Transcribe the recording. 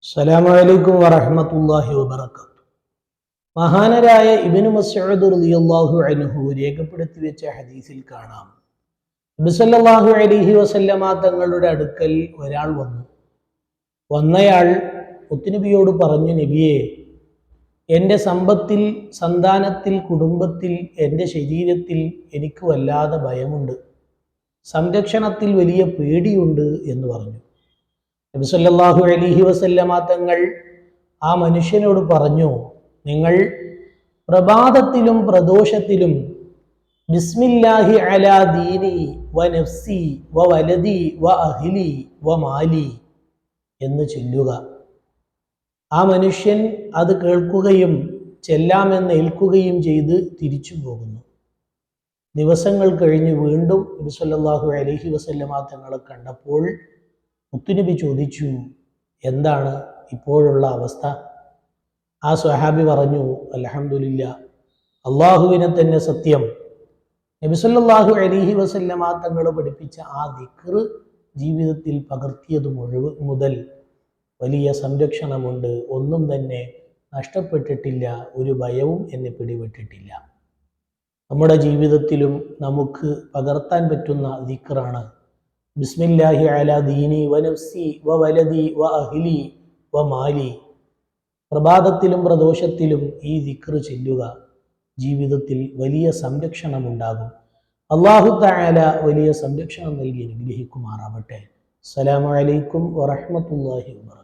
അസ്സലാമു അലൈക്കും വറഹ്മത്തുള്ളാഹി വബറകാതുഹു. മഹാനരായ ഇബ്നു മസ്ഊദ് റളിയല്ലാഹു അൻഹു രേഖപ്പെടുത്തി വെച്ച ഹദീസിൽ കാണാം, നബി സല്ലല്ലാഹു അലൈഹി വസല്ലമ തങ്ങളുടെ അടുക്കൽ ഒരാൾ വന്നയാൾ മുത്തുനബിയോട് പറഞ്ഞു, നബിയെ, എൻ്റെ സമ്പത്തിൽ, സന്താനത്തിൽ, കുടുംബത്തിൽ, എൻ്റെ ശരീരത്തിൽ എനിക്ക് വല്ലാതെ ഭയമുണ്ട്, സംരക്ഷണത്തിൽ വലിയ പേടിയുണ്ട് എന്ന് പറഞ്ഞു. നബി സല്ലല്ലാഹു അലൈഹി വസല്ലമ തങ്ങൾ ആ മനുഷ്യനോട് പറഞ്ഞു, നിങ്ങൾ പ്രഭാതത്തിലും പ്രദോഷത്തിലും ബിസ്മില്ലാഹി അലാ ദീനി വ നഫ്സി വ വലദി വ അഹ്ലി വ മാലി എന്ന് ചൊല്ലുക. ആ മനുഷ്യൻ അത് കേൾക്കുകയും ചെല്ലാമെന്ന് ഏൽക്കുകയും ചെയ്ത് തിരിച്ചു പോകുന്നു. ദിവസങ്ങൾ കഴിഞ്ഞ് വീണ്ടും നബി സല്ലല്ലാഹു അലൈഹി വസല്ലമ തങ്ങളെ കണ്ടപ്പോൾ മുത്തുനബി ചോദിച്ചു, എന്താണ് ഇപ്പോഴുള്ള അവസ്ഥ? ആ സ്വഹാബി പറഞ്ഞു, അൽഹംദുലില്ലാഹ്, അള്ളാഹുവിനെ തന്നെ സത്യം. നബി സല്ലല്ലാഹു അലൈഹി വസല്ലമ തങ്ങൾ പഠിപ്പിച്ച ആ ദിക്ർ ജീവിതത്തിൽ പകർത്തിയത് മുതൽ വലിയ സംരക്ഷണമുണ്ട്, ഒന്നും തന്നെ നഷ്ടപ്പെട്ടിട്ടില്ല, ഒരു ഭയവും എന്നെ പിടിപെട്ടിട്ടില്ല. നമ്മുടെ ജീവിതത്തിലും നമുക്ക് പകർത്താൻ പറ്റുന്ന ദിക്റാണ് ബിസ്മില്ലാഹി അലാ ദീനി വ നഫ്സി വ വലദി വ അഹ്ലി വ മാലി. പ്രഭാതത്തിലും പ്രദോഷത്തിലും ഈ ദിക്ർ ചൊല്ലുക, ജീവിതത്തിൽ വലിയ സംരക്ഷണമുണ്ടാകും. അല്ലാഹു തആല വലിയ സംരക്ഷണം നൽകി അനുഗ്രഹിക്കുമാറാവട്ടെ. അസ്സലാമു അലൈക്കും വറഹ്മത്തുള്ളാഹി വബറകാതുഹു.